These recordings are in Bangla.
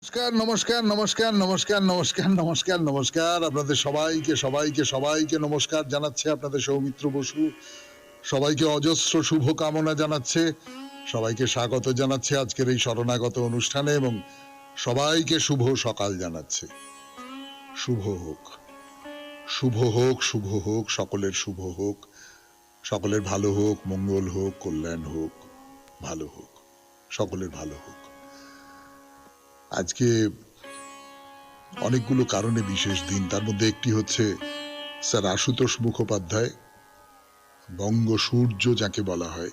নমস্কার নমস্কার নমস্কার নমস্কার নমস্কার নমস্কার নমস্কার আপনাদের সবাইকে সবাইকে সবাইকে নমস্কার জানাচ্ছে আপনাদের সৌমিত্র বসু। সবাইকে অজস্র শুভ কামনা জানাচ্ছে, সবাইকে স্বাগত জানাচ্ছে আজকের এই শরণাগত অনুষ্ঠানে এবং সবাইকে শুভ সকাল জানাচ্ছে। শুভ হোক, শুভ হোক, শুভ হোক, সকলের শুভ হোক, সকলের ভালো হোক, মঙ্গল হোক, কল্যাণ হোক, ভালো হোক, সকলের ভালো হোক। আজকে অনেকগুলো কারণে বিশেষ দিন, তার মধ্যে একটি হচ্ছে স্যার আশুতোষ মুখোপাধ্যায়, বঙ্গ সূর্য যাকে বলা হয়,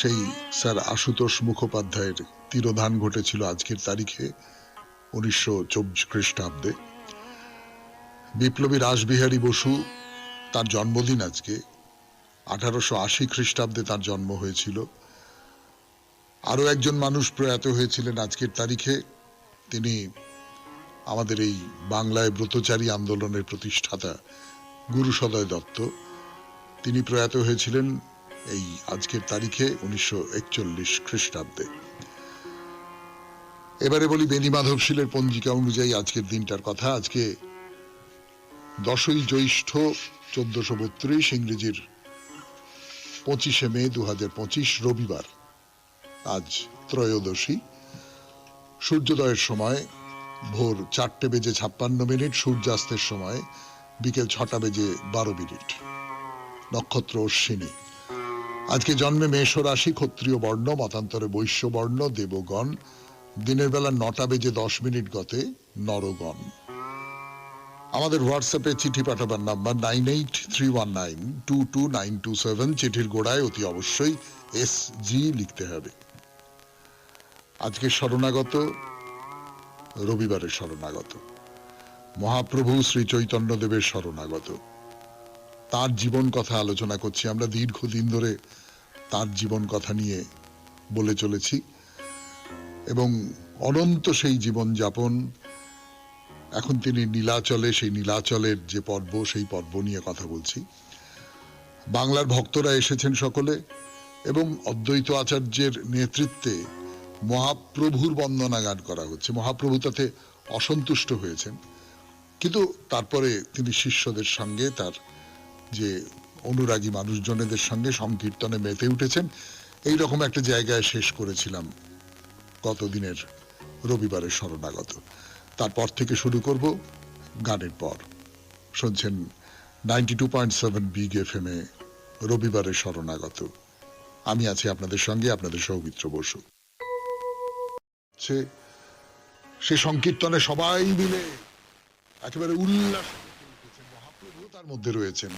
সেই স্যার আশুতোষ মুখোপাধ্যায়ের তিরোধান ঘটেছিল আজকের তারিখে 1924 খ্রিস্টাব্দে। বিপ্লবী রাসবিহারী বসু, তার জন্মদিন আজকে, 1880 খ্রিস্টাব্দে তার জন্ম হয়েছিল। আরো একজন মানুষ প্রয়াত হয়েছিলেন আজকের তারিখে, তিনি আমাদের এই বাংলায় ব্রতচারী আন্দোলনের প্রতিষ্ঠাতা গুরুসদয় দত্ত। তিনি প্রয়াত হয়েছিলেন এই আজকের তারিখে 1941 খ্রিস্টাব্দে। এবারে বলি বেণী মাধবশীলের পঞ্জিকা অনুযায়ী আজকের দিনটার কথা। আজকে 10ই জ্যৈষ্ঠ 1432, ইংরেজির 25শে মে 2025, রবিবার। আজ ত্রয়োদশী। সূর্যোদয়ের সময় ভোর 4:56, সূর্যাস্তের সময় বিকেল 6:12। নক্ষত্র অশ্বিনী। আজকে জন্মে মেষ রাশি, ক্ষত্রিয় বর্ণ, মতান্তরে বৈশ্য বর্ণ, দেবগণ। দিনের বেলা 9:10 গতে নরগণ। আমাদের হোয়াটসঅ্যাপে চিঠি পাঠাবার নাম্বার 9831922927। চিঠির গোড়ায় অতি অবশ্যই SG লিখতে হবে। আজকে শরণাগত, রবিবারের শরণাগত, মহাপ্রভু শ্রী চৈতন্যদেবের শরণাগত। তার জীবন কথা আলোচনা করছি আমরা, দীর্ঘদিন ধরে তার জীবন কথা নিয়ে বলে চলেছি এবং অনন্ত সেই জীবন যাপন। এখন তিনি নীলাচলে, সেই নীলাচলের যে পর্ব, সেই পর্ব নিয়ে কথা বলছি। বাংলার ভক্তরা এসেছেন সকলে এবং অদ্বৈত আচার্যের নেতৃত্বে মহাপ্রভুর বন্দনা গান করা হচ্ছে। মহাপ্রভু তাতে অসন্তুষ্ট হয়েছেন, কিন্তু তারপরে তিনি শিষ্যদের সঙ্গে, তার যে অনুরাগী মানুষজনেদের সঙ্গে সংকীর্তনে মেতে উঠেছেন। এইরকম একটা জায়গায় শেষ করেছিলাম গতদিনের রবিবারের শরণাগত। তারপর থেকে শুরু করব গানের পর। শুনছেন 92.7 বিগ FM এ রবিবারের শরণাগত। আমি আছি আপনাদের সঙ্গে, আপনাদের সৌমিত্র বসু। সে সংকীর্তনে সবাই মিলে একেবারে উল্লাস, মহাপ্রভু তার মধ্যে রয়েছেন।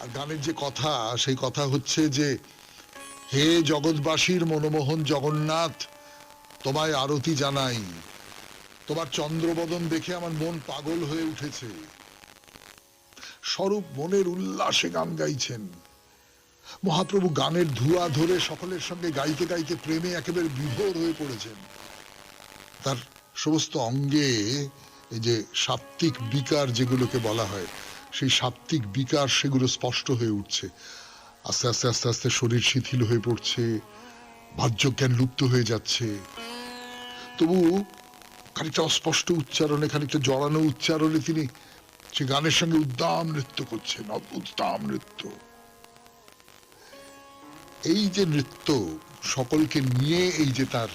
আর গানের যে কথা, সেই কথা হচ্ছে যে, হে জগৎবাসীর মনমোহন জগন্নাথ, তোমায় আরতি জানাই, তোমার চন্দ্রবদন দেখে আমার মন পাগল হয়ে উঠেছে। স্বরূপ মনের উল্লাসে গান গাইছেন মহাপ্রভু। গানের ধুয়া ধরে সকলের সঙ্গে গাইতে গাইতে প্রেমে একেবারে বিভোর হয়ে পড়েছেন। তার সমস্ত অঙ্গে এই যে সাত্ত্বিক বিকার যেগুলোকে বলা হয়, সেই সাত্ত্বিক বিকার সেগুলো স্পষ্ট হয়ে উঠছে। আস্তে আস্তে আস্তে আস্তে শরীর শিথিল হয়ে পড়ছে, বাহ্য জ্ঞান লুপ্ত হয়ে যাচ্ছে। তবু খানিকটা অস্পষ্ট উচ্চারণে, খানিকটা জড়ানো উচ্চারণে তিনি সে গানের সঙ্গে উদ্দাম নৃত্য করছেন, উদ্দাম নৃত্য। এই যে নৃত্য, সকলকে নিয়ে এই যে তার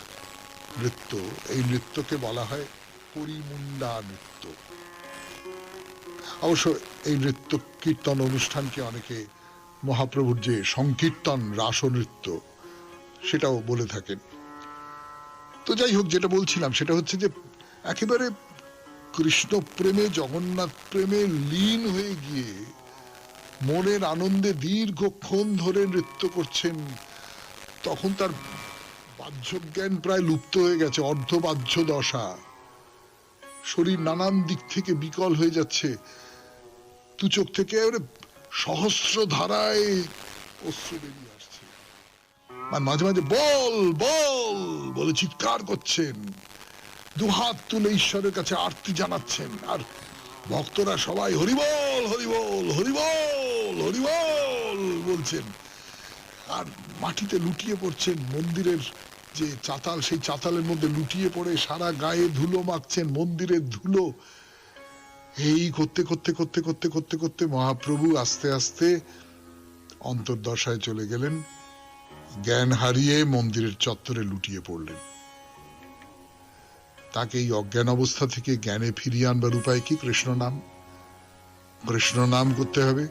নৃত্য, এই নৃত্যকে বলা হয় পরিমুন্ডা নৃত্য। অবশ্য এই নৃত্য কীর্তন অনুষ্ঠানকে অনেকে মহাপ্রভুর যে সংকীর্তন রাস নৃত্য সেটাও বলে থাকেন। তো যাই হোক, যেটা বলছিলাম সেটা হচ্ছে যে একেবারে কৃষ্ণ প্রেমে, জগন্নাথ প্রেমে লীন হয়ে গিয়ে মনের আনন্দে দীর্ঘক্ষণ ধরে নৃত্য করছেন। তখন তার বাহ্য জ্ঞান প্রায় লুপ্ত হয়ে গেছে, অর্ধবাহ্য দশা। শরীর নানান দিক থেকে বিকল হয়ে যাচ্ছে, দু চোখ থেকে সহস্র ধারায় অশ্রু বেরিয়ে আসছে। মাঝে মাঝে বল বল বলে চিৎকার করছেন, দুহাত তুলে ঈশ্বরের কাছে আরতি জানাচ্ছেন। আর ভক্তরা সবাই হরিবল হরিবল হরিবল হরিবল বলছেন। আর মাটিতে লুটিয়ে পড়ছেন, মন্দিরের যে চাতাল, সেই চাতালের মধ্যে লুটিয়ে পড়ে সারা গায়ে ধুলো মাখছেন, মন্দিরের ধুলো। এই করতে করতে করতে করতে করতে করতে মহাপ্রভু আস্তে আস্তে অন্তর্দশায় চলে গেলেন, জ্ঞান হারিয়ে মন্দিরের চত্বরে লুটিয়ে পড়লেন। তাকে এই অজ্ঞান অবস্থা থেকে জ্ঞানে ফিরিয়ে আনবার উপায় কি? কৃষ্ণ নাম। কৃষ্ণ নাম করতে হবে।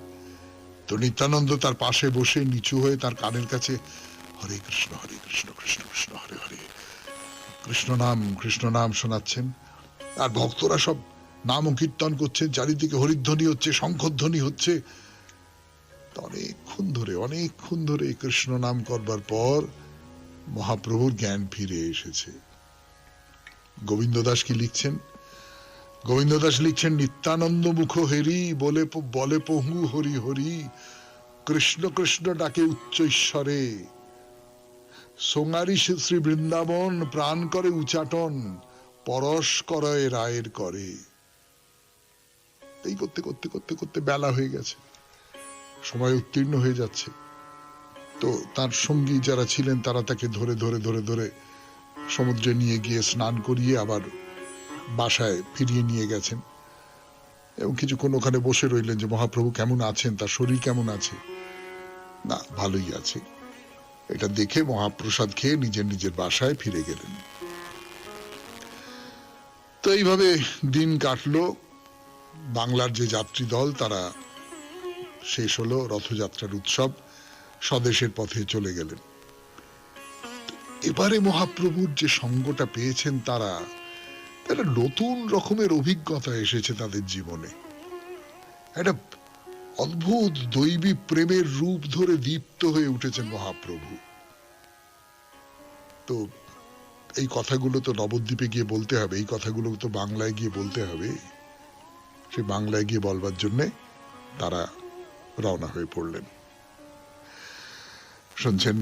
তো নিত্যানন্দ তার পাশে বসে নিচু হয়ে তার কানের কাছে হরে কৃষ্ণ কৃষ্ণ কৃষ্ণ হরে হরে কৃষ্ণ নাম শোনাচ্ছেন। আর ভক্তরা সব নাম ও কীর্তন করছেন, চারিদিকে হরিধ্বনি হচ্ছে, শঙ্খধ্বনি হচ্ছে। অনেকক্ষণ ধরে কৃষ্ণ নাম করবার পর মহাপ্রভুর জ্ঞান ফিরে এসেছে। গোবিন্দ দাস কি লিখছেন? গোবিন্দ দাস লিখছেন, নিত্যানন্দ মুখ হেরি বলে পহু হরি হরি, কৃষ্ণ কৃষ্ণ ডাকে উচ্চ ঈশ্বরে, সোঙারি শ্রী বৃন্দাবন প্রাণ করে উচাটন, পরশ করয় রায়ের করে। এই করতে করতে করতে করতে বেলা হয়ে গেছে, সময় উত্তীর্ণ হয়ে যাচ্ছে। তো তার সঙ্গী যারা ছিলেন তারা তাকে ধরে ধরে ধরে ধরে সমুদ্রে নিয়ে গিয়ে স্নান করিয়ে আবার বাসায় ফিরিয়ে নিয়ে গেছেন এবং কিছুক্ষণ ওখানে বসে রইলেন যে মহাপ্রভু কেমন আছেন, তার শরীর কেমন আছে। না, ভালোই আছে। এটা দেখে মহাপ্রসাদ খেয়ে নিজের নিজের বাসায় ফিরে গেলেন। তো এইভাবে দিন কাটলো। বাংলার যে যাত্রী দল তারা শেষ হলো, রথযাত্রার উৎসব, স্বদেশের পথে চলে গেলেন। এবারে মহাপ্রভুর যে সঙ্গটা পেয়েছেন তারা, একটা নতুন রকমের অভিজ্ঞতা এসেছে তাদের জীবনে। একটা অদ্ভুত দৈবী প্রেমের রূপ ধরে দীপ্ত হয়ে উঠেছেন মহাপ্রভু। তো এই কথাগুলো তো নবদ্বীপে গিয়ে বলতে হবে, এই কথাগুলো তো বাংলায় গিয়ে বলতে হবে। সে বাংলায় গিয়ে বলবার জন্যে তারা রওনা হয়ে পড়লেন। শুনছেন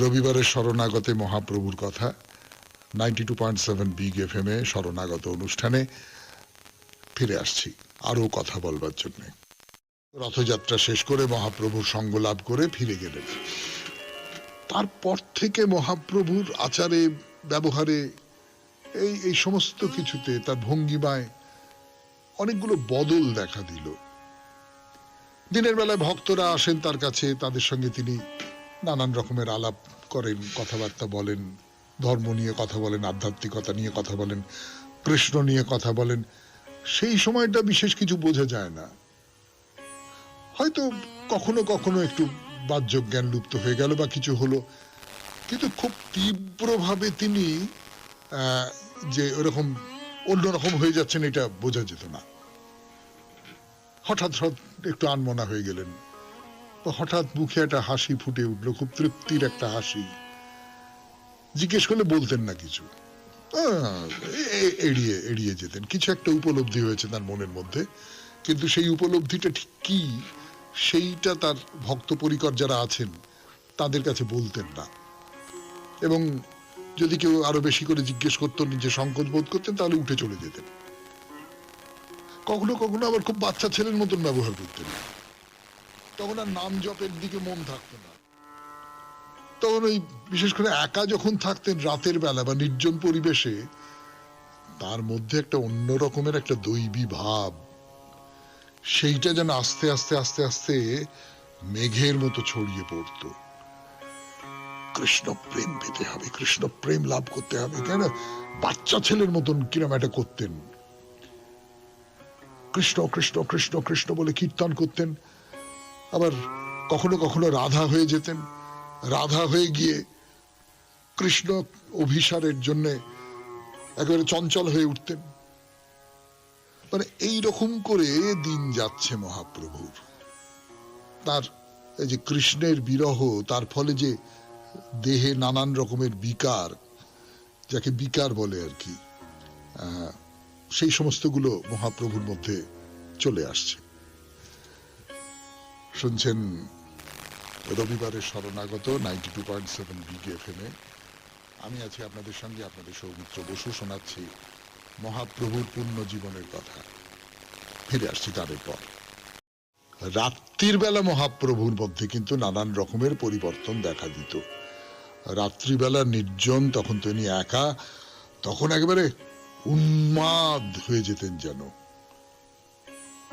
রবিবারের শরণাগতে মহাপ্রভুর কথা, 92.7 বিগ FM এ শরণাগত অনুষ্ঠানে ফিরে আসছি আরো কথা বলবার জন্য। রথযাত্রা শেষ করে মহাপ্রভুর সঙ্গ লাভ করে ফিরে গেলেন। তারপর থেকে মহাপ্রভুর আচারে ব্যবহারে এই সমস্ত কিছুতে, তার ভঙ্গিমায় অনেকগুলো বদল দেখা দিল। দিনের বেলায় ভক্তরা আসেন তার কাছে, তাদের সঙ্গে তিনি নানান রকমের আলাপ করেন, কথাবার্তা বলেন, ধর্ম নিয়ে কথা বলেন, আধ্যাত্মিকতা নিয়ে কথা বলেন, কৃষ্ণ নিয়ে কথা বলেন। সেই সময়টা বিশেষ কিছু বোঝা যায় না, হয়তো কখনো কখনো একটু বাহ্য জ্ঞান লুপ্ত হয়ে গেল বা কিছু হলো, কিন্তু খুব তীব্রভাবে তিনি যে ওরকম অন্যরকম হয়ে যাচ্ছেন এটা বোঝা যেত না। হঠাৎ একটু আনমনা হয়ে গেলেন, হঠাৎ মুখে একটা হাসি ফুটে উঠলো, খুব তৃপ্তির একটা হাসি। জিজ্ঞেস করলে বলতেন না কিছু, এড়িয়ে যেতেন। কিছু একটা উপলব্ধি হয়েছে তার মনের মধ্যে, কিন্তু সেই উপলব্ধিটা ঠিক কি সেইটা তার ভক্ত পরিকর যারা আছেন তাদের কাছে বলতেন না। এবং যদি কেউ আরো বেশি করে জিজ্ঞেস করতেন, যে সংকোচ বোধ করতেন, তাহলে উঠে চলে যেতেন। কখনো কখনো আবার খুব বাচ্চা ছেলের মতন ব্যবহার করতেন। তখন আর নাম জপের দিকে মন থাকতো না। তখন ওই বিশেষ করে একা যখন থাকতেন রাতের বেলা বা নির্জন পরিবেশে, তার মধ্যে একটা অন্য রকমের একটা দৈবী ভাব, সেইটা যেন আস্তে আস্তে আস্তে আস্তে মেঘের মতো ছড়িয়ে পড়তো। কৃষ্ণ প্রেম পেতে হবে, কৃষ্ণ প্রেম লাভ করতে হবে, কেন বাচ্চা ছেলের মতন কিরম একটা করতেন। কৃষ্ণ কৃষ্ণ কৃষ্ণ কৃষ্ণ বলে কীর্তন করতেন। আবার কখনো কখনো রাধা হয়ে যেতেন, রাধা হয়ে গিয়ে কৃষ্ণ অভিসারের জন্য একেবারে চঞ্চল হয়ে উঠতেন। মানে এইরকম করে দিন যাচ্ছে মহাপ্রভুর। তার এই যে কৃষ্ণের বিরহ, তার ফলে যে দেহে নানান রকমের বিকার, যাকে বিকার বলে আর কি, সেই সমস্তগুলো মহাপ্রভুর মধ্যে চলে আসছে। শুনছেন রবিবারের শরণাগত 92.7 বিগ FM এ। আমি আছি আপনাদের সঙ্গে, আপনাদের সৌমিত্র বসু। শোনাচ্ছি মহাপ্রভুর পূর্ণ জীবনের কথা। ফিরে আসছি তাদের পর। রাত্রির বেলা মহাপ্রভুর মধ্যে কিন্তু নানান রকমের পরিবর্তন দেখা দিত। রাত্রিবেলা নির্জন, তখন তিনি একা, তখন একেবারে উন্মাদ হয়ে যেতেন যেন।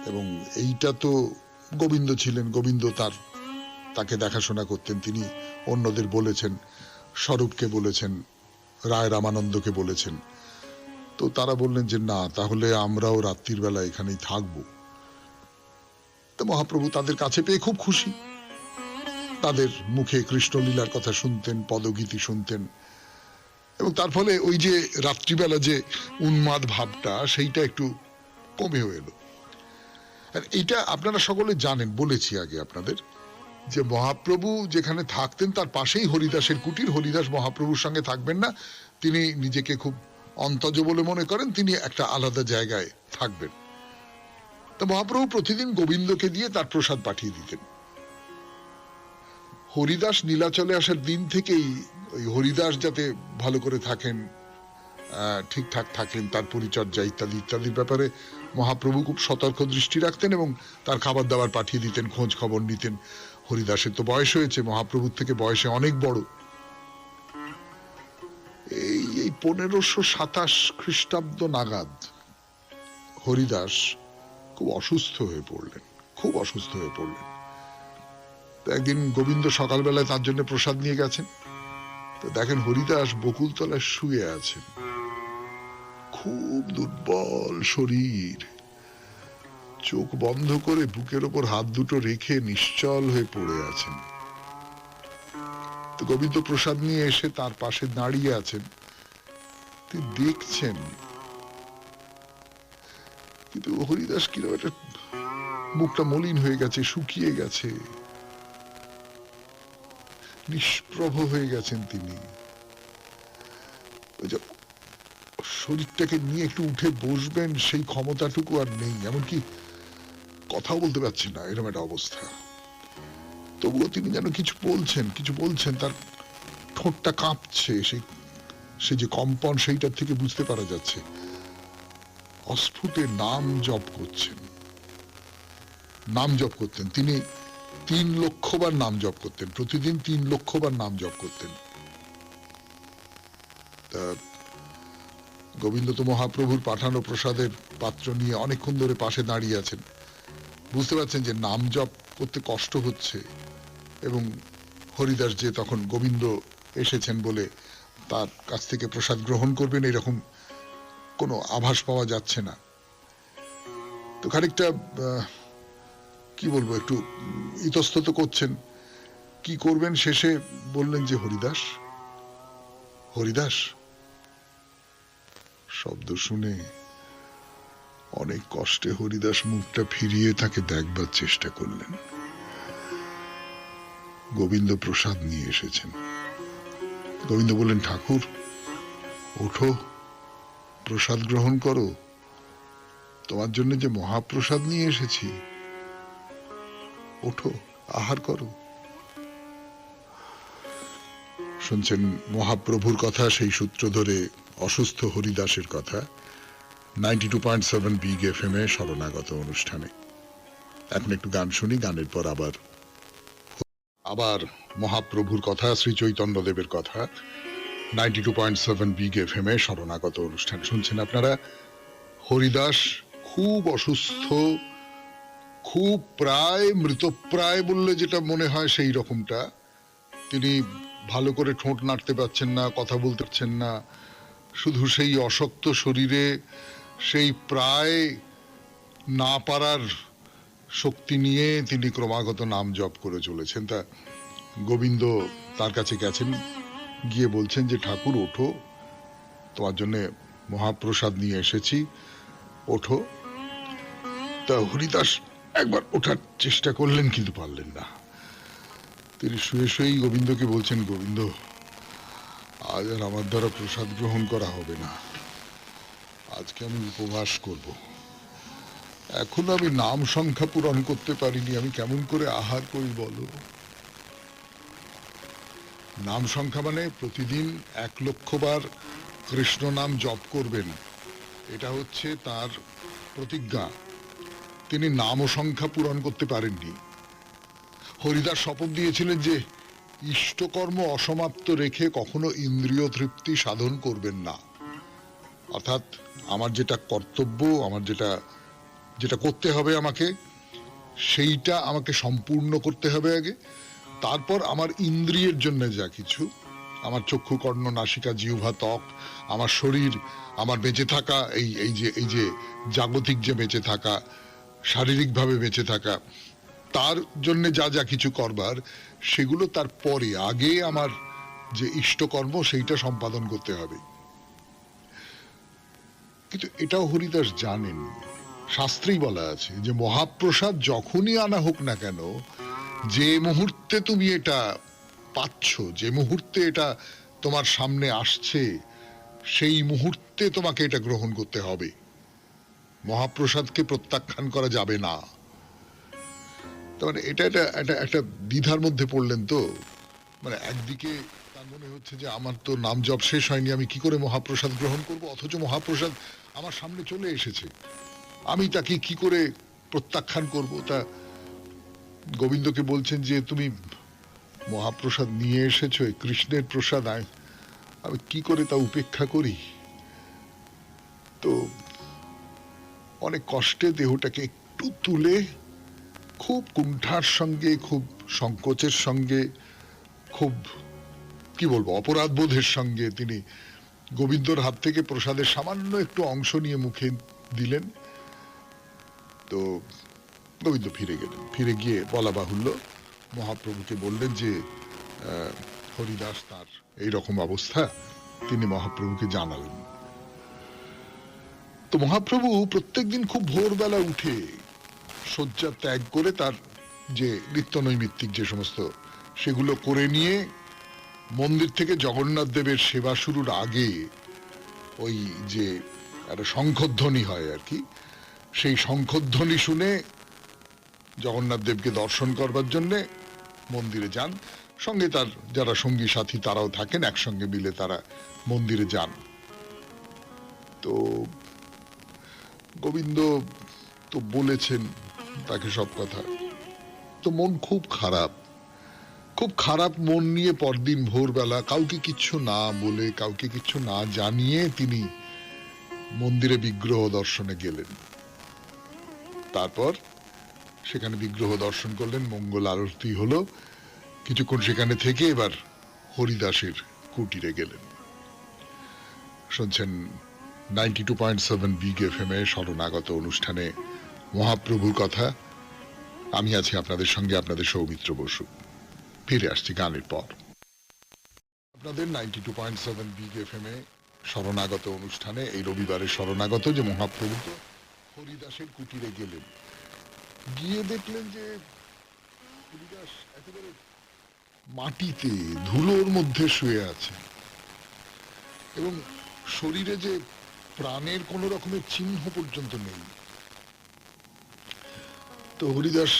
এবং এইটা তো গোবিন্দ ছিলেন, গোবিন্দ তাকে দেখাশোনা করতেন। তিনি অন্যদের বলেছেন, স্বরূপকে বলেছেন, রায় রামানন্দকে বলেছেন। তো তারা বললেন যে না, তাহলে আমরাও রাত্রির বেলা এখানেই থাকবো। তো মহাপ্রভু তাদের কাছে পেয়ে খুব খুশি। তাদের মুখে কৃষ্ণলীলার কথা শুনতেন, পদগীতি শুনতেন, এবং তার ফলে ওই যে রাত্রিবেলা যে উন্মাদ ভাবটা, সেইটা একটু কমে এলো। আর এইটা আপনারা সকলে জানেন, বলেছি আগে আপনাদের, যে মহাপ্রভু যেখানে থাকতেন তার পাশেই হরিদাসের কুটির। হরিদাস মহাপ্রভুর সঙ্গে থাকবেন না, তিনি নিজেকে খুব অন্তজ বলে মনে করেন, তিনি একটা আলাদা জায়গায় থাকবেন। তো মহাপ্রভু প্রতিদিন গোবিন্দকে দিয়ে তার প্রসাদ পাঠিয়ে দিতেন। হরিদাস নীলাচলে আসার দিন থেকেই ওই হরিদাস যাতে ভালো করে থাকেন, ঠিকঠাক থাকেন, তার পরিচর্যা ইত্যাদি ইত্যাদির ব্যাপারে মহাপ্রভু খুব সতর্ক দৃষ্টি রাখতেন এবং তার খাবার দাবার পাঠিয়ে দিতেন, খোঁজ খবর নিতেন। হরিদাসের তো বয়স হয়েছে, মহাপ্রভুর থেকে বয়সে অনেক বড়। এই 1527 খ্রিস্টাব্দ নাগাদ হরিদাস খুব অসুস্থ হয়ে পড়লেন, খুব অসুস্থ হয়ে পড়লেন। তো একদিন গোবিন্দ সকালবেলায় তার জন্য প্রসাদ নিয়ে গেছেন। তো দেখেন হরিদাস বকুলতলায় শুয়ে আছেন, খুব দুর্বল শরীর, চোখ বন্ধ করে বুকের ওপর হাত দুটো রেখে নিশ্চল হয়ে পড়ে আছেন। তো গোবিন্দ প্রসাদ নিয়ে এসে তার পাশে দাঁড়িয়ে আছেন, তিনি দেখছেন। কিন্তু হরিদাস কিরকম একটা মুখটা মলিন হয়ে গেছে, শুকিয়ে গেছে, নিষ্প্রভ হয়ে গেছেন তিনি। শরীরটাকে নিয়ে একটু উঠে বসবেন সেই ক্ষমতাটুকু আর নেই, এমনকি কথাও বলতে পারছেন না, এরকম একটা অবস্থা। তবুও তিনি যেন কিছু বলছেন, তার ঠোঁটটা কাঁপছে, সে যে কম্পন সেইটার থেকে বুঝতে পারা যাচ্ছে। অস্ফুটে নাম জপ করতেন তিনি। 3 লক্ষ বার নাম জপ করতেন, প্রতিদিন 3 লক্ষ বার নাম জপ করতেন। তা গোবিন্দ তো মহাপ্রভুর পাঠানো প্রসাদের পাত্র নিয়ে অনেকক্ষণ ধরে পাশে দাঁড়িয়ে আছেন। বুঝতে পারছেন যে নাম জপ করতে কষ্ট হচ্ছে, এবং হরিদাস যে তখন গোবিন্দ এসেছেন বলে তার কাছ থেকে প্রসাদ গ্রহণ করবেন এরকম কোনো আভাস পাওয়া যাচ্ছে না। তো খানিকটা কি বলবো, একটু ইতস্তত করছেন, কি করবেন। শেষে বললেন যে হরিদাস। শব্দ শুনে অনেক কষ্টে হরিদাস মুখটা ফিরিয়ে তাকে দেখবার চেষ্টা করলেন। গোবিন্দ প্রসাদ নিয়ে এসেছেন। গোবিন্দ বললেন, ঠাকুর ওঠো, প্রসাদ গ্রহণ করো, তোমার জন্য যে মহাপ্রসাদ নিয়ে এসেছি, ওঠো, আহার করো। শুনছেন মহাপ্রভুর কথা, সেই সূত্র ধরে অসুস্থ হরিদাসের কথা 92.7 বিগ FM এ শরণাগত অনুষ্ঠানে। এখন একটু গান শুনি, গানের পর আবার মহাপ্রভুর কথা, শ্রী চৈতন্যদেবের কথা 92.7 বিগ FM এ শরণাগত অনুষ্ঠান শুনছেন আপনারা। হরিদাস খুব অসুস্থ, খুব প্রায় মৃতপ্রায় বললে যেটা মনে হয় সেই রকমটা। তিনি ভালো করে ঠোঁট নাড়তে পারছেন না, কথা বলতে পারছেন না, শুধু সেই অশক্ত শরীরে সেই প্রায় না পারার শক্তি নিয়ে তিনি ক্রমাগত নাম জপ করে চলেছেন। তা গোবিন্দ তার কাছে গেছেন, গিয়ে বলছেন যে ঠাকুর ওঠো, তোমার জন্য মহাপ্রসাদ নিয়ে এসেছি, ওঠো। তা হরিদাস একবার ওঠার চেষ্টা করলেন, কিন্তু পারলেন না। তিনি শুয়ে শুয়েই গোবিন্দকে বলছেন, গোবিন্দ আজ আর আমার দ্বারা প্রসাদ গ্রহণ করা হবে না, আজকে আমি উপবাস করব। এখন আমি নাম সংখ্যা পূরণ করতে পারিনি, আমি কেমন করে আহার করি বলো। নাম সংখ্যা মানে প্রতিদিন 1 লক্ষ বার কৃষ্ণ নাম জপ করবেন, এটা হচ্ছে তার প্রতিজ্ঞা। তিনি নাম ও সংখ্যা পূরণ করতে পারেননি। হরিদাস শপথ দিয়েছিলেন যে ইষ্টকর্ম অসমাপ্ত রেখে কখনো ইন্দ্রিয় তৃপ্তি সাধন করবেন না। অর্থাৎ আমার যেটা কর্তব্য, আমার যেটা যেটা করতে হবে আমাকে, সেইটা আমাকে সম্পূর্ণ করতে হবে আগে। তারপর আমার ইন্দ্রিয়ের জন্য যা কিছু, আমার চক্ষু, কর্ণ, নাসিকা, জিহ্বা, ত্বক, আমার শরীর, আমার বেঁচে থাকা, এই যে জাগতিক যে বেঁচে থাকা, শারীরিকভাবে বেঁচে থাকা, তার জন্য যা যা কিছু করবার, সেগুলো তার পরে। আগে আমার যে ইষ্টকর্ম সেইটা সম্পাদন করতে হবে। কিন্তু এটাও হরিদাস জানেন, শাস্ত্রেই বলা আছে যে মহাপ্রসাদ যখনই আনা হোক না কেন, যে মুহূর্তে তুমি এটা পাচ্ছ, যে মুহূর্তে এটা তোমার সামনে আসছে, সেই মুহূর্তে তোমাকে এটা গ্রহণ করতে হবে। মহাপ্রসাদকে প্রত্যাখ্যান করা যাবে না। তার এটা এটা একটা একটা দ্বিধার মধ্যে পড়লেন তো। মানে একদিকে তার মনে হচ্ছে যে আমার তো নাম জপ শেষ হয়নি, আমি কি করে মহাপ্রসাদ গ্রহণ করব, অথচ মহাপ্রসাদ আমার সামনে চলে এসেছে, আমি তাকে কি করে প্রত্যাখ্যান করব। তা গোবিন্দকে বলছেন যে তুমি মহাপ্রসাদ নিয়ে এসেছো, কৃষ্ণের প্রসাদ, আমি কি করে তা উপেক্ষা করি। তো অনেক কষ্টে দেহটাকে একটু তুলে, খুব কুণ্ঠার সঙ্গে, খুব সংকোচের সঙ্গে, খুব কি বলবো অপরাধ বোধের সঙ্গে তিনি গোবিন্দর হাত থেকে প্রসাদের সামান্য একটু অংশ নিয়ে মুখে দিলেন। তো গোবিন্দ ফিরে গেলেন। ফিরে গিয়ে বলা বাহুল্য, মহাপ্রভুকে বললেন যে হরিদাস তার এইরকম অবস্থা, তিনি মহাপ্রভুকে জানালেন। তো মহাপ্রভু প্রত্যেকদিন খুব ভোরবেলা উঠে শয্যা ত্যাগ করে তার যে নিত্য নৈমিত্তিক যে সমস্ত সেগুলো করে নিয়ে মন্দির থেকে জগন্নাথ দেবের সেবা শুরুর আগে ওই যে একটা শঙ্খধ্বনি হয় আর কি, সেই শঙ্খধ্বনি শুনে জগন্নাথ দেবকে দর্শন করবার জন্যে মন্দিরে যান। সঙ্গে তার যারা সঙ্গী সাথী তারাও থাকেন, একসঙ্গে মিলে তারা মন্দিরে যান। তো গোবিন্দ তো বলেছেন তাকে সব কথা। তো মন খুব খারাপ, খুব খারাপ মন নিয়ে পরদিন ভোরবেলা কাউকে কিচ্ছু না বলে, কাউকে কিচ্ছু না জানিয়ে তিনি মন্দিরে বিগ্রহ দর্শনে গেলেন। তারপর সেখানে বিগ্রহ দর্শন করলেন, মঙ্গল আরতি হলো, কিছুক্ষণ সেখানে থেকে এবার হরিদাসের কুটিরে গেলেন। শুনছেন 92.7 বিগ এফএম এ শরণাগত অনুষ্ঠানে মহাপ্রভুর কথা। আমি আছি আপনাদের সঙ্গে, আপনাদের সৌমিত্র বসু। ফিরে আসছি গানের পর। আপনাদের 92.7 বিগ এফএম এ শরণাগত অনুষ্ঠানে এই রবিবারের শরণাগত যে মহাপ্রভু হরিদাসের কুটিরে গেলেন। গিয়ে দেখলেন যে হরিদাস একেবারে মাটিতে ধুলোর মধ্যে শুয়ে আছে এবং শরীরে যে প্রাণের কোন রকমের চিহ্ন পর্যন্ত নেই। তো হরিদাস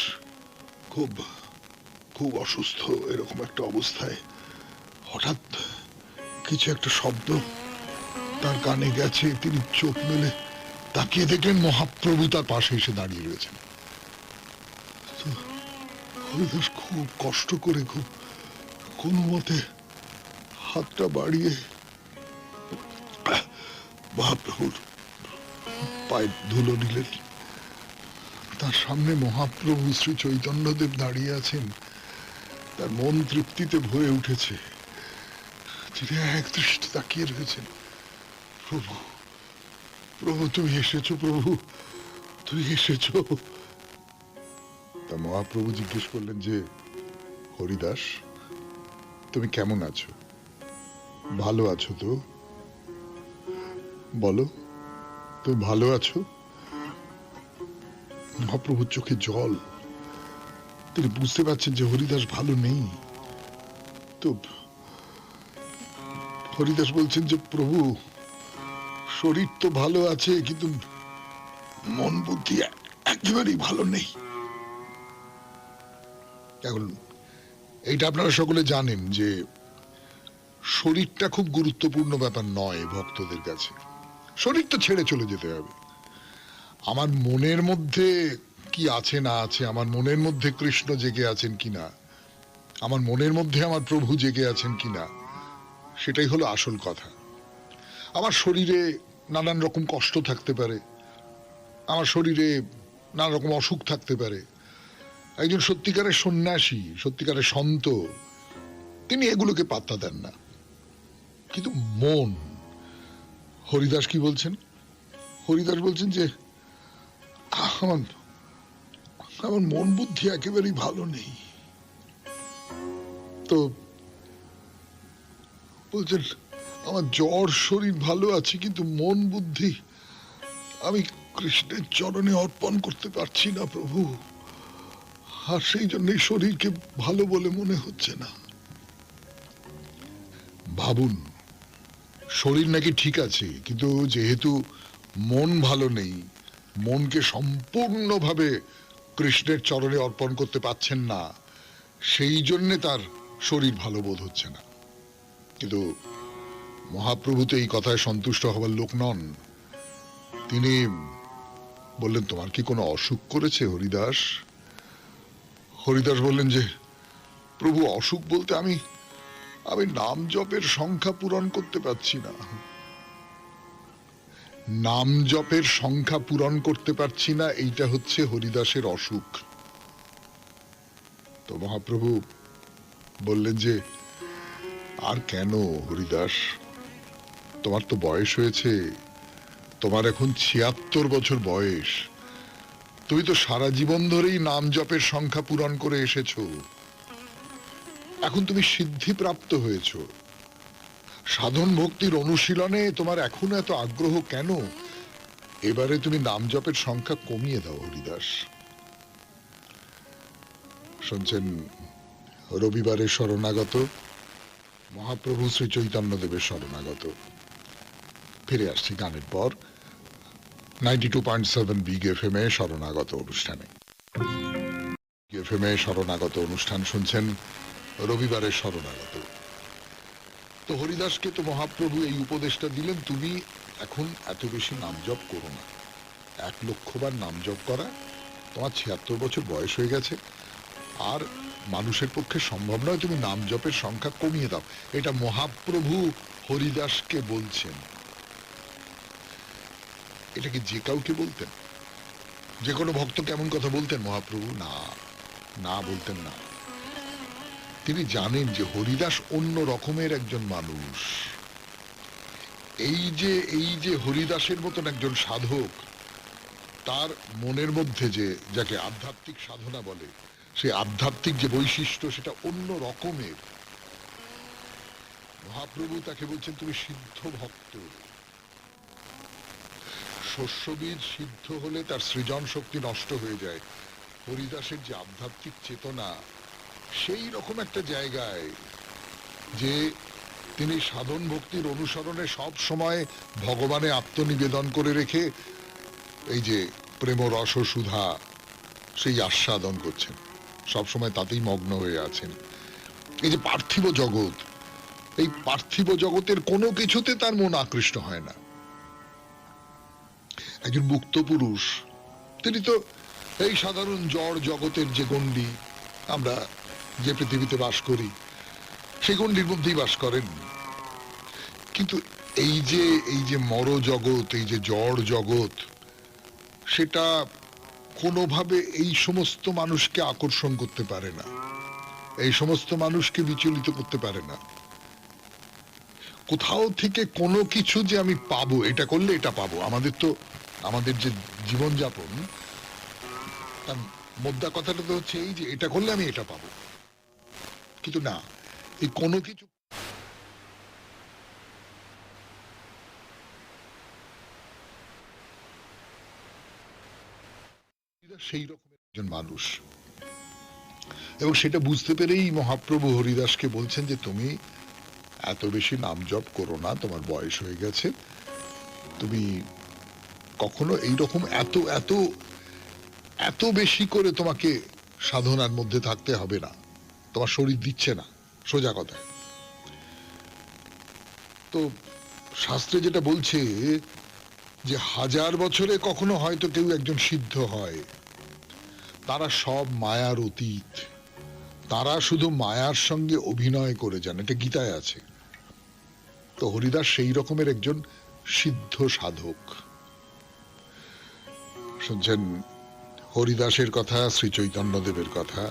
খুব খুব অসুস্থ এরকম একটা অবস্থায় হঠাৎ কিছু একটা শব্দ তার কানে গেছে। তিনি চোখ মেলে তাকিয়ে দেখলেন মহাপ্রভু তার পাশে এসে দাঁড়িয়ে রয়েছেন। তো হরিদাস খুব কষ্ট করে, খুব কোনো মতে হাতটা বাড়িয়ে মহাপ্রভুর পায়ে ধুলো নিলেন। তার সামনে মহাপ্রভু শ্রী চৈতন্যদেব দাঁড়িয়ে আছেন। তার মন তৃপ্তিতে ভরে উঠেছে। তিনি এক দৃষ্টি তাকিয়ে রয়েছেন। প্রভু, প্রভু তুমি এসেছো, প্রভু তুমি এসেছো। তা মহাপ্রভু জিজ্ঞেস করলেন যে হরিদাস তুমি কেমন আছো, ভালো আছো তো, বলো তুমি ভালো আছো। মহাপ্রভুর চোখে জল। তিনি বুঝতে পারছেন যে হরিদাস ভালো নেই। তো হরিদাস বলছেন যে প্রভু শরীর তো ভালো আছে, কিন্তু মন বুদ্ধি একেবারেই ভালো নেই। এখন এইটা আপনারা সকলে জানেন যে শরীরটা খুব গুরুত্বপূর্ণ ব্যাপার নয় ভক্তদের কাছে। শরীর তো ছেড়ে চলে যেতে হবে। আমার মনের মধ্যে কি আছে না আছে, আমার মনের মধ্যে কৃষ্ণ জেগে আছেন কিনা, আমার মনের মধ্যে আমার প্রভু জেগে আছেন কিনা, সেটাই হলো আসল কথা। আমার শরীরে নানান রকম কষ্ট থাকতে পারে, আমার শরীরে নানা রকম অসুখ থাকতে পারে। একজন সত্যিকারের সন্ন্যাসী, সত্যিকারের সন্ত, তিনি এগুলোকে পাত্তা দেন না। কিন্তু মন, হরিদাস কি বলছেন? হরিদাস বলছেন যে আমার আমার মন বুদ্ধি একেবারেই ভালো নেই। তো বলছেন আমার জ্বর শরীর ভালো আছে, কিন্তু মন বুদ্ধি আমি কৃষ্ণের চরণে অর্পণ করতে পারছি না প্রভু, আর সেই জন্যই শরীরকে ভালো বলে মনে হচ্ছে না। ভাবুন, শরীর নাকি ঠিক আছে, কিন্তু যেহেতু মন ভালো নেই, মনকে সম্পূর্ণভাবে কৃষ্ণের চরণে অর্পণ করতে পারছেন না, সেই জন্যে তার শরীর ভালো বোধ হচ্ছে না। কিন্তু মহাপ্রভু তো এই কথায় সন্তুষ্ট হবার লোক নন। তিনি বললেন, তোমার কি কোনো অসুখ করেছে হরিদাস? হরিদাস বললেন যে প্রভু, অসুখ বলতে আমি নাম জপের সংখ্যা পূরণ করতে পারছি না। নাম জপের সংখ্যা পূরণ করতে পারছি না, এইটা হচ্ছে হরিদাসের অসুখ। তো মহাপ্রভু বললেন যে আর কেন হরিদাস, তোমার তো বয়স হয়েছে, তোমার এখন ৭৬ বছর বয়স, তুমি তো সারা জীবন ধরেই নাম জপের সংখ্যা পূরণ করে এসেছো, এখন তুমি সিদ্ধি প্রাপ্ত হয়েছ, সাধন ভক্তির অনুশীলনে তোমার এখনো এত আগ্রহ কেন? এবারে তুমি নাম জপের সংখ্যা কমিয়ে দাও হরিদাস। শুনছেন রবিবারের শরণাগত, মহাপ্রভু শ্রী চৈতন্যদেবের শরণাগত। ফিরে আসছি গানের পর 92.7 বিগ এফএম এ শরণাগত অনুষ্ঠানে। এফএম এ শরণাগত অনুষ্ঠান শুনছেন, রবিবারের শরণাগত। তো হরিদাসকে তো মহাপ্রভু এই উপদেশটা দিলেন, তুমি এখন এত বেশি নাম জপ করো না। 1,00,000 বার নাম জপ করা, তোমার ৭৬ বছর বয়স হয়ে গেছে, আর মানুষের পক্ষে সম্ভব নয়, তুমি নাম জপের সংখ্যা কমিয়ে দাও। এটা মহাপ্রভু হরিদাসকে বলছেন। এটা কি যে কাউকে বলতেন? যে কোনো ভক্ত কেমন কথা বলতেন মহাপ্রভু? না, না বলতেন না। তিনি জানেন যে হরিদাস অন্য রকমের একজন মানুষ। এই যে হরিদাসের মতন একজন সাধক, তার মনের মধ্যে যে, যাকে আধ্যাত্মিক সাধনা বলে, সেই আধ্যাত্মিক যে বৈশিষ্ট্য, সেটা অন্য রকমের। মহাপ্রভু তাকে বলছেন, তুমি সিদ্ধ ভক্ত। শস্যবীজ সিদ্ধ হলে তার সৃজন শক্তি নষ্ট হয়ে যায়। হরিদাসের যে আধ্যাত্মিক চেতনা, সেই রকম একটা জায়গায় যে তিনি সাধন ভক্তির অনুসরণে সব সময় ভগবানে আত্মনিবেদন করে রেখে এই যে প্রেম রস সুধা, সেই আস্বাদন করছেন, সব সময় তাতেই মগ্ন হয়ে আছেন। এই যে পার্থিব জগৎ, এই পার্থিব জগতের কোনো কিছুতে তার মন আকৃষ্ট হয় না। একজন মুক্ত পুরুষ, তিনি তো এই সাধারণ জড় জগতের যে গণ্ডি, আমরা যে পৃথিবীতে বাস করি, সেই গণ্ডির মধ্যেই বাস করেন। কিন্তু এই যে মর জগৎ, এই যে জড় জগৎ, সেটা কোনোভাবে এই সমস্ত মানুষকে আকর্ষণ করতে পারে না, এই সমস্ত মানুষকে বিচলিত করতে পারে না। কোথাও থেকে কোনো কিছু যে আমি পাবো, এটা করলে এটা পাবো, আমাদের যে জীবনযাপন, তার মোদ্দা কথাটা তো হচ্ছে এই যে এটা করলে আমি এটা পাবো। কিন্তু না, এই কোনো কিছু, সেই রকমের একজন মানুষ। এবং সেটা বুঝতে পেরেই মহাপ্রভু হরিদাসকে বলছেন যে তুমি এত বেশি নাম জপ করো না, তোমার বয়স হয়ে গেছে, তুমি কখনো এইরকম এত এত এত বেশি করে তোমাকে সাধনার মধ্যে থাকতে হবে না, তোমার শরীর দিচ্ছে না, সোজা কথা। তো শাস্ত্রে যেটা বলছে যে 1000 বছরে কখনো হয়তো কেউ একজন সিদ্ধ হয়, তারা সব মায়ার অতীত, তারা শুধু মায়ার সঙ্গে অভিনয় করে যান, এটা গীতায় আছে। তো হরিদাস সেই রকমের একজন সিদ্ধ সাধক। শুনছেন হরিদাসের কথা, শ্রী চৈতন্যদেবের কথা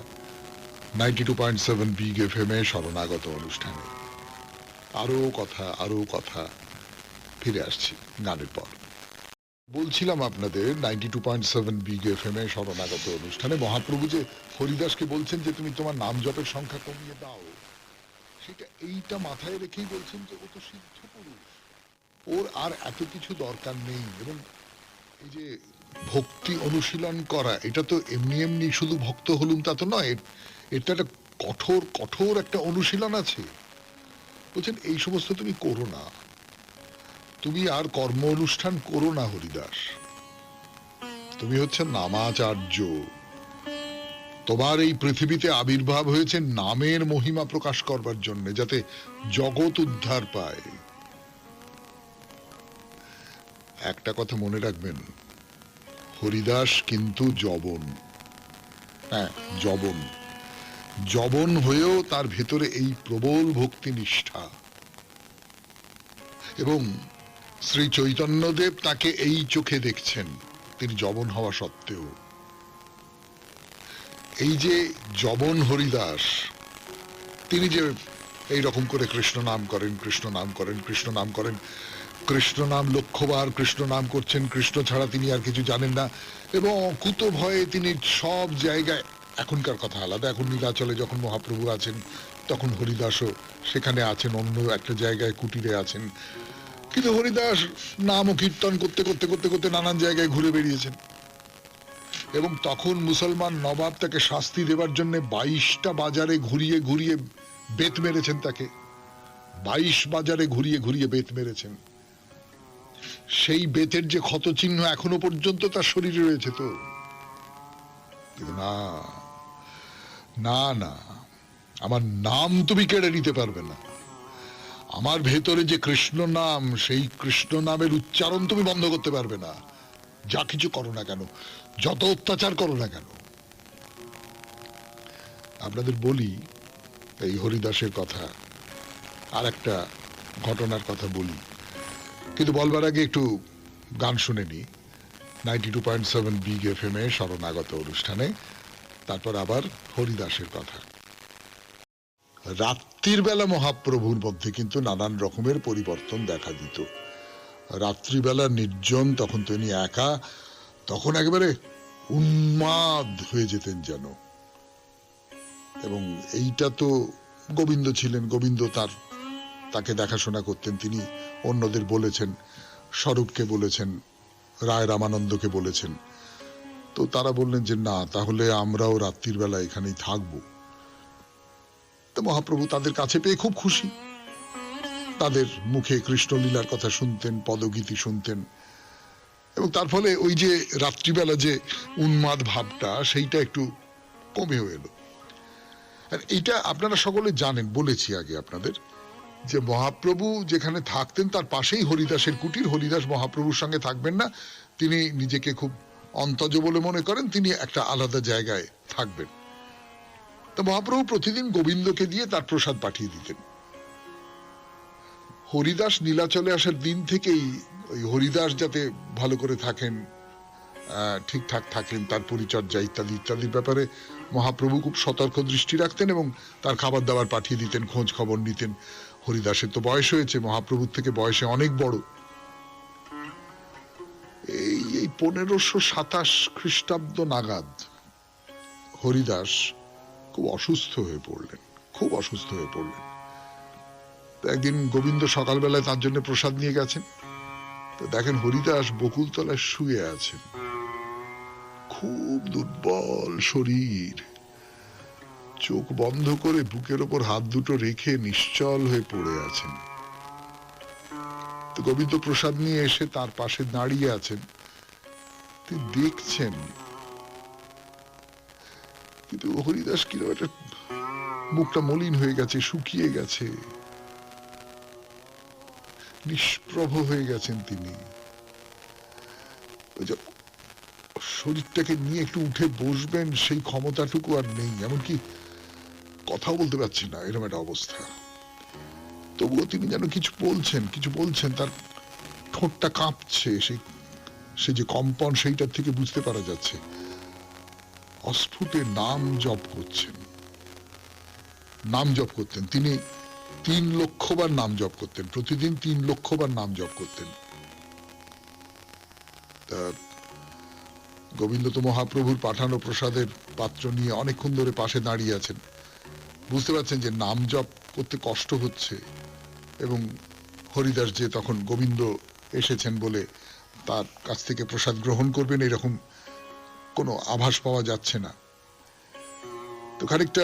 92.7 বিগ এফএম এ শরণাগত অনুষ্ঠানে। আরো কথা ফিরে আসছি গানের পর। বলছিলাম আপনাদের 92.7 বিগ এফএম এ শরণাগত অনুষ্ঠানে মহাপ্রভু যে হরিদাসকে বলছেন যে তুমি তোমার নাম জপের সংখ্যা কমিয়ে দাও, সেটা এইটা মাথায় রেখেই বলছেন যে ও তো সিদ্ধ পুরুষ, ওর আর এত কিছু দরকার নেই। এবং এই যে ভক্তি অনুশীলন করা, এটা তো এমনি এমনি শুধু ভক্ত হলুম তা তো নয়, এটা একটা কঠোর একটা অনুশীলন আছে। বলছেন এই সমস্ত তুমি করো না, তুমি আর কর্ম অনুষ্ঠান করো না হরিদাস, তুমি হচ্ছে নামাচার্য। তোমার এই পৃথিবীতে আবির্ভাব হয়েছে নামের মহিমা প্রকাশ করবার জন্য, যাতে জগৎ উদ্ধার পায়। একটা কথা মনে রাখবেন, হরিদাস কিন্তু যবন, হ্যাঁ যবন, যবন হয়েও তার ভেতরে এই প্রবল ভক্তি নিষ্ঠা। এবং শ্রী চৈতন্যদেব তাকে এই চোখে দেখছেন, তিনি যবন হওয়া সত্ত্বেও। এই যে যবন হরিদাস, তিনি যে এই রকম করে কৃষ্ণ নাম করেন, কৃষ্ণ নাম করেন, কৃষ্ণ নাম করেন, কৃষ্ণ নাম লক্ষ্যবার কৃষ্ণ নাম করছেন, কৃষ্ণ ছাড়া তিনি আর কিছু জানেন না। এবং অকুত ভয়ে তিনি সব জায়গায়, এখনকার কথা আলাদা, এখন নীলাচলে যখন মহাপ্রভু আছেন তখন হরিদাসও সেখানে আছেন, অন্য একটা জায়গায় কুটিরে আছেন। কিন্তু হরিদাস নাম ও কীর্তন করতে করতে করতে করতে নানান জায়গায় ঘুরে বেরিয়েছেন। এবং তখন মুসলমান নবাব তাকে শাস্তি দেবার জন্য 22টা বাজারে ঘুরিয়ে ঘুরিয়ে বেত মেরেছেন তাকে, 22 বাজারে ঘুরিয়ে ঘুরিয়ে বেত মেরেছেন। সেই বেতের যে ক্ষত চিহ্ন এখনো পর্যন্ত তার শরীরে রয়েছে। তো না না না, আমার নাম তুমি কেড়ে নিতে পারবে না। আমার ভেতরে যে কৃষ্ণ নাম, সেই কৃষ্ণ নামের উচ্চারণ তুমি বন্ধ করতে পারবে না, যা কিছু করো না কেন, যত অত্যাচার করো না কেন। আপনাদের বলি এই হরিদাসের কথা, আর একটা ঘটনার কথা বলি, কিন্তু বলবার আগে একটু গান শুনে নি 92.7 বিগ এফএম এ শরণাগত অনুষ্ঠানে, তারপর আবার হরিদাসের কথা। রাত্রির বেলা মহাপ্রভুর মধ্যে কিন্তু নানান রকমের পরিবর্তন দেখা দিত। রাত্রিবেলা নির্জন, তখন তিনি একা, তখন একেবারে উন্মাদ হয়ে যেতেন যেন। এবং এইটা তো গোবিন্দ ছিলেন, গোবিন্দ তাকে দেখাশোনা করতেন। তিনি অন্যদের বলেছেন, স্বরূপকে বলেছেন, রায় রামানন্দকে বলেছেন। তো তারা বললেন যে না, তাহলে আমরাও রাত্রির বেলা এখানেই থাকবো। তো মহাপ্রভু তাদের কাছে পেয়ে খুব খুশি, তাদের মুখে কৃষ্ণলীলার কথা শুনতেন, পদগীতি শুনতেন। এবং তার ফলে ওই যে রাত্রিবেলা যে উন্মাদ ভাবটা, সেইটা একটু কমেও এলো। আর এইটা আপনারা সকলে জানেন, বলেছি আগে আপনাদের, যে মহাপ্রভু যেখানে থাকতেন তার পাশেই হরিদাসের কুটির। হরিদাস মহাপ্রভুর সঙ্গে থাকবেন না, তিনি নিজেকে খুব অন্তজ বলে মনে করেন, তিনি একটা আলাদা জায়গায় থাকবেন। তো মহাপ্রভু প্রতিদিন গোবিন্দকে দিয়ে তার প্রসাদ পাঠিয়ে দিতেন। হরিদাস নীলাচলে আসার দিন থেকেই ওই হরিদাস যাতে ভালো করে থাকেন, ঠিকঠাক থাকেন, তার পরিচর্যা ইত্যাদি ইত্যাদির ব্যাপারে মহাপ্রভু খুব সতর্ক দৃষ্টি রাখতেন এবং তার খাবার দাবার পাঠিয়ে দিতেন, খোঁজ খবর নিতেন। হরিদাসের তো বয়স হয়েছে, মহাপ্রভুর থেকে বয়সে অনেক বড়। এই 1527 খ্রিস্টাব্দ নাগাদ হরিদাস খুব অসুস্থ হয়ে পড়লেন, খুব অসুস্থ হয়ে পড়লেন। একদিন গোবিন্দ সকালবেলায় তার জন্য প্রসাদ নিয়ে গেছেন, তো দেখেন হরিদাস বকুলতলায় শুয়ে আছেন, খুব দুর্বল শরীর, চোখ বন্ধ করে বুকের ওপর হাত দুটো রেখে নিশ্চল হয়ে পড়ে আছেন। তো গোবিন্দ প্রসাদ নিয়ে এসে তার পাশে দাঁড়িয়ে আছেন, তিনি দেখছেন। কিন্তু হরিদাস কিরকম একটা, মুখটা মলিন হয়ে গেছে, শুকিয়ে গেছে, নিষ্প্রভ হয়ে গেছেন তিনি। শরীরটাকে নিয়ে একটু উঠে বসবেন সেই ক্ষমতাটুকু আর নেই। এমনকি কথাও বলতে পারছি না, এরকম একটা অবস্থা। তবুও তিনি যেন কিছু বলছেন, তার ঠোঁটটা কাঁপছে, সে যে কম্পন সেইটার থেকে বুঝতে পারা যাচ্ছে। অস্ফুটে নাম জপ করতেন তিনি। 3 লক্ষ বার নাম জপ করতেন, প্রতিদিন 3 লক্ষ বার নাম জপ করতেন। তা গোবিন্দ তো মহাপ্রভুর পাঠানো প্রসাদের পাত্র নিয়ে অনেকক্ষণ ধরে পাশে দাঁড়িয়ে আছেন। বুঝতে পারছেন যে নাম জপ করতে কষ্ট হচ্ছে, এবং হরিদাস যে তখন গোবিন্দ এসেছেন বলে তার কাছ থেকে প্রসাদ গ্রহণ করবেন এরকম কোনো আভাস পাওয়া যাচ্ছে না। তো খানিকটা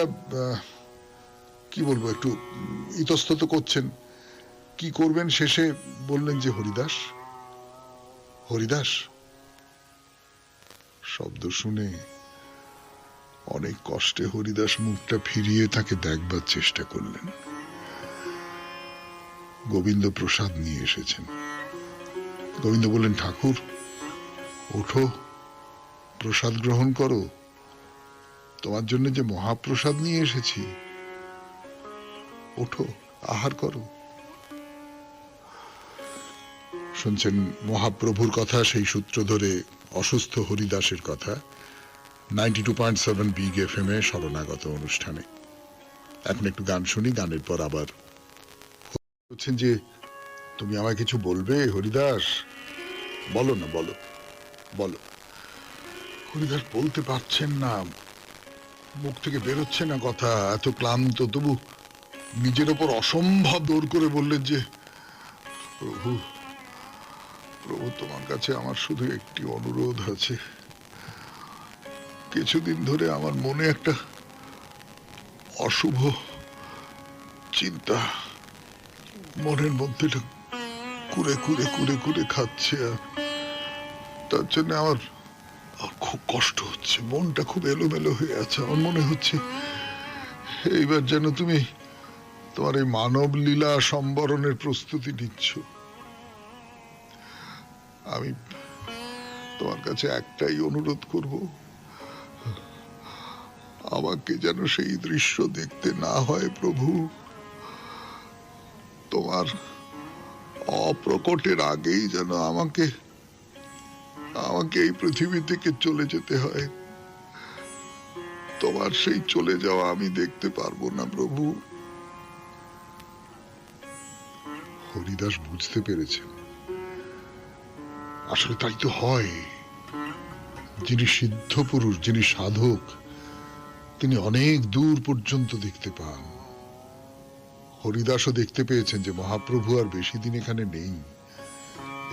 কি বলবো, একটু ইতস্তত করছেন। কি করবেন, শেষে বললেন যে হরিদাস। শব্দ শুনে অনেক কষ্টে হরিদাস মুখটা ফিরিয়ে তাকে দেখবার চেষ্টা করলেন। গোবিন্দ প্রসাদ নিয়ে এসেছেন। গোবিন্দ বললেন, ঠাকুর ওঠো, প্রসাদ গ্রহণ করো, তোমার জন্য যে মহাপ্রসাদ নিয়ে এসেছি, ওঠো, আহার করো। শুনছেন মহাপ্রভুর কথা, সেই সূত্র ধরে অসুস্থ হরিদাসের কথা 92.7 বিগ FM এ শরণাগত অনুষ্ঠানে। এখন একটু গান শুনি, গানের পর আবার বলছেন যে তুমি আমায় কিছু বলবে হরিদাস? বলো না, বলো। হরিদাস বলতে পারছেন না, মুখ থেকে বেরোচ্ছে না কথা, এত ক্লান্ত। তবু নিজের ওপর অসম্ভব জোর করে বললেন যে প্রভু তোমার কাছে আমার শুধু একটি অনুরোধ আছে। কিছুদিন ধরে আমার মনে একটা অশুভ চিন্তা মনের মধ্যে কুরে খাচ্ছে, আর তার জন্য আমার খুব কষ্ট হচ্ছে, মনটা খুব এলোমেলো হয়ে আছে। আমার মনে হচ্ছে এইবার যেন তুমি তোমার এই মানব লীলা সম্বরণের প্রস্তুতি নিচ্ছ। আমি তোমার কাছে একটাই অনুরোধ করব, আমাকে যেন সেই দৃশ্য দেখতে না হয় প্রভু। তোমার অপ্রকটের আগেই যেন আমাকে এই পৃথিবী থেকে চলে যেতে হয়। তোমার সেই চলে যাওয়া আমি দেখতে পারবো না প্রভু। হরিদাস বুঝতে পেরেছেন, আসলে তাই তো হয়। যিনি সিদ্ধ পুরুষ, যিনি সাধক, তিনি অনেক দূর পর্যন্ত দেখতে পান। হরিদাসও দেখতে পেয়েছেন যে মহাপ্রভু আর বেশি দিন এখানে নেই,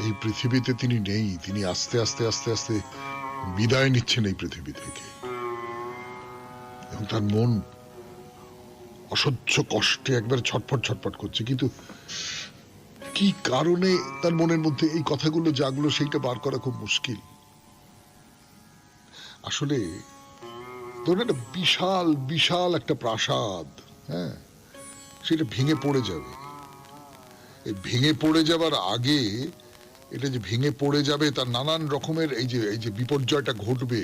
এই পৃথিবীতে তিনি নেই। তিনি আস্তে আস্তে বিদায় নিচ্ছেন এই পৃথিবী থেকে, এবং তার মন অসহ্য কষ্টে একবার ছটফট করছে। কিন্তু কি কারণে তার মনের মধ্যে এই কথাগুলো জাগলো সেইটা বার করা খুব মুশকিল। আসলে ধরুন একটা বিশাল একটা প্রাসাদ, হ্যাঁ, সেটা ভেঙে পড়ে যাবে। এই ভেঙে পড়ে যাবার আগে, এটা যে ভেঙে পড়ে যাবে তার নানান রকমের এই যে বিপর্যয়টা ঘটবে,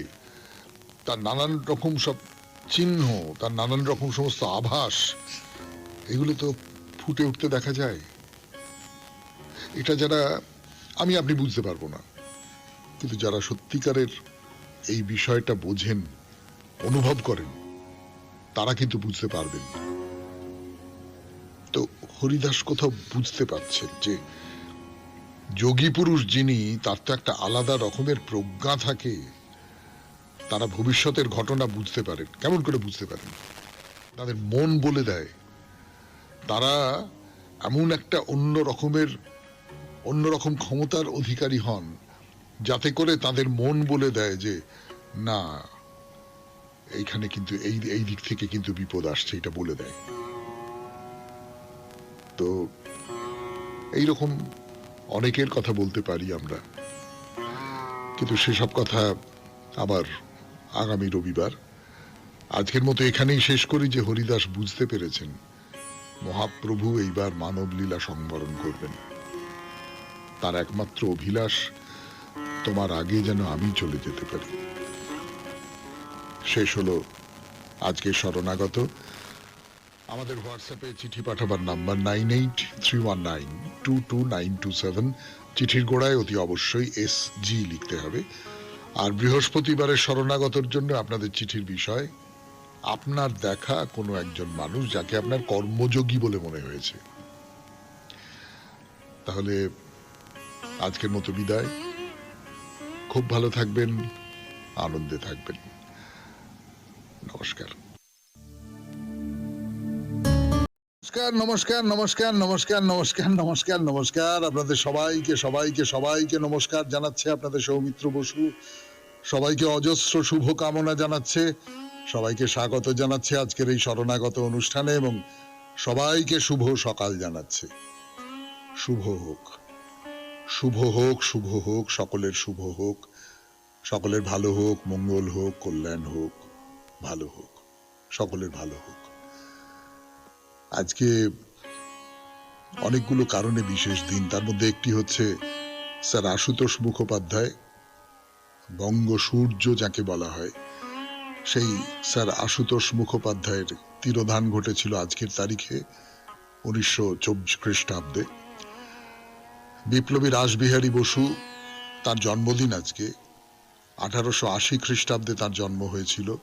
তার নানান রকম সব চিহ্ন, তার নানান রকম সমস্ত আভাস, এগুলো তো ফুটে উঠতে দেখা যায়। এটা যারা আপনি বুঝতে পারবো না, কিন্তু যারা সত্যিকারের এই বিষয়টা বোঝেন, অনুভব করেন, তারা কিন্তু বুঝতে পারবেন। তো হরিদাস কোথাও বুঝতে পারছেন যে যোগী পুরুষ যিনি, তার তো একটা আলাদা রকমের প্রজ্ঞা থাকে। তারা ভবিষ্যতের ঘটনা বুঝতে পারেন। কেমন করে বুঝতে পারেন? তাদের মন বলে দেয়। তারা এমন একটা অন্যরকম ক্ষমতার অধিকারী হন, যাতে করে তাদের মন বলে দেয় যে না, এইখানে কিন্তু এই দিক থেকে কিন্তু বিপদ আসছে, এটা বলে দেয়। তো এইরকম অনেকের কথা বলতে পারি আমরা, কিন্তু সেসব কথা আবার আগামী রবিবার। আজকের মতো এখানেই শেষ করি যে হরিদাস বুঝতে পেরেছেন মহাপ্রভু এইবার মানব লীলা সংবরণ করবেন। তার একমাত্র অভিলাষ তোমার আগে যেন আমি চলে যেতে পারি। শেষ হলো আজকে শরণাগত। আমাদের হোয়াটসঅ্যাপে চিঠি পাঠাবার নাম্বার 9831922927। চিঠির গোড়ায় অতি অবশ্যই SG লিখতে হবে। আর বৃহস্পতিবারের শরণাগতর জন্য আপনাদের চিঠির বিষয় আপনার দেখা কোনো একজন মানুষ যাকে আপনার কর্মযোগী বলে মনে হয়েছে। তাহলে আজকের মতো বিদায়। খুব ভালো থাকবেন, আনন্দে থাকবেন। নমস্কার। নমস্কার নমস্কার নমস্কার নমস্কার নমস্কার নমস্কার আপনাদের সবাইকে সবাইকে সবাইকে নমস্কার জানাচ্ছে আপনাদের সৌমিত্র বসু। সবাইকে অজস্র শুভ কামনা জানাচ্ছে, সবাইকে স্বাগত জানাচ্ছে আজকের এই শরণাগত অনুষ্ঠানে এবং সবাইকে শুভ সকাল জানাচ্ছে। শুভ হোক, শুভ হোক, শুভ হোক, সকলের শুভ হোক, সকলের ভালো হোক, মঙ্গল হোক, কল্যাণ হোক, ভালো হোক, সকলের ভালো হোক। আজকে অনেকগুলো কারণে বিশেষ দিন, তার মধ্যে একটি হচ্ছে স্যার আশুতোষ মুখোপাধ্যায়, বঙ্গ সূর্য যাকে বলা হয়, সেই স্যার আশুতোষ মুখোপাধ্যায়ের তিরোধান ঘটেছিল আজকের তারিখে 1924 খ্রিস্টাব্দে। বিপ্লবী রাসবিহারী বসু, তার জন্মদিন আজকে। 1880 খ্রিস্টাব্দে তার জন্ম হয়েছিল।